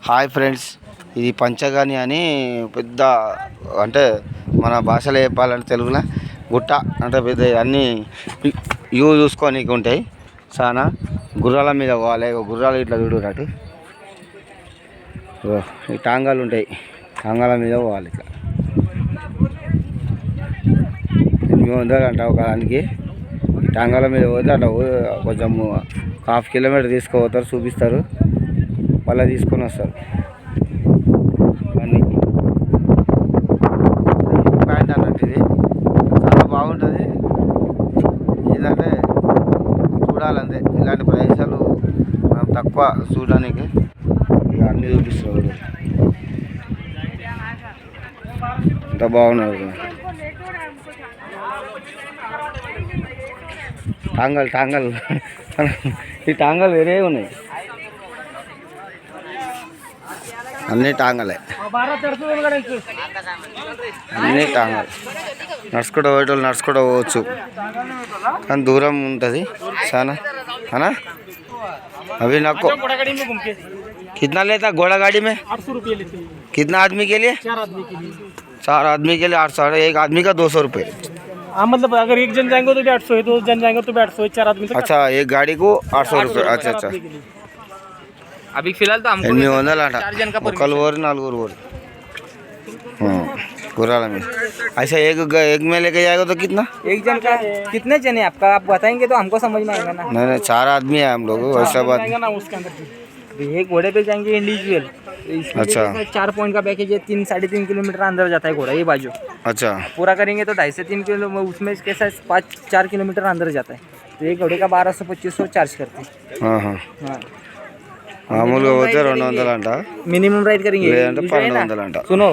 Hi friends, ఇది పంచగాని అని పెద్ద అంటే మన భాషలో చెప్పాలంటే తెలుగులో గుట్ట అంటే పెద్ద అన్నీ చూసుకోనికి ఉంటాయి. చాలా గుర్రాల మీద పోవాలి. గుర్రాలు ఇట్లా చూడరాటు ఈ టాంగాలు ఉంటాయి. టాంగాల మీద పోవాలి. ఇట్లా 800 అంట ఒక దానికి. టాంగాల మీద పోతే అట్లా కొంచెం 1/2 కిలోమీటర్ తీసుకుపోతారు, చూపిస్తారు, మళ్ళీ తీసుకొని వస్తారు. అన్నీ పాయింట్ అన్నట్టు ఇది చాలా బాగుంటుంది. ఏంటంటే చూడాలంతే. ఇలాంటి ప్రదేశాలు మనం తక్కువ చూడడానికి. ఇక అన్నీ చూపిస్తారు. ఎంత బాగున్నారు. టాంగల్ ఈ టాంగల్ వేరే ఉన్నాయి. అన్నీ టాంగలే, అన్నీ టాంగల్. నడుచుకుంటూ పోయేటోళ్ళు నడుచుకుంటూ పోవచ్చు, కానీ దూరం ఉంటుంది చాలా. అనా अभी नको कितना लेता घोड़ा गाड़ी में? 800 रुपये लेते हैं। कितना आदमी के लिए? 4 आदमी के लिए। 4 आदमी के लिए 800। एक आदमी का 200 रुपये। हाँ, मतलब अगर एक जन जाएंगे तो भी 800 है, 2 जन जाएंगे तो भी 800 है, 4 आदमी तक। अच्छा, एक गाड़ी को 800 रुपये। अच्छा अच्छा, अभी फिलहाल तो हमको 800 अंట. 4 जन का ఒకళ్ళు ఓరు నలుగురు ఓరు गुर्राला में. ऐसा एक में लेके जाएगा तो कितना? एक जन का कितने जन है आपका? आप बताएंगे तो हमको समझ में आएगा ना। नहीं 4 आदमी है हम लोग. वैसा बात जाएगा ना उसके अंदर। एक घोड़े पे जाएंगे इंडिविजुअल। अच्छा, 4 पॉइंट का पैकेज है। 3-3.5 किलोमीटर अंदर जाता है घोड़ा ये बाजू। अच्छा, पूरा करेंगे तो 2.5 से 3 किलो, उसमें कैसा 5-4 किलोमीटर अंदर जाता है। तो एक घोड़े का 1200-2500 चार्ज करते हैं। हाँ हाँ, మామూలుగా పోతే 200 అంట, मिनिमम राइड करेंगे లేదంటే 1200 అంట. सुनो,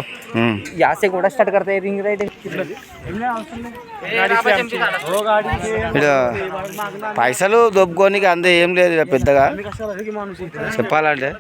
यहाँ से घोड़ा स्टार्ट करते हैं रिंग राइड। ఇక్కడ పైసలు దొబ్బుకోనికి అంతే ఏం లేదు పెద్దగా చెప్పాలంటే.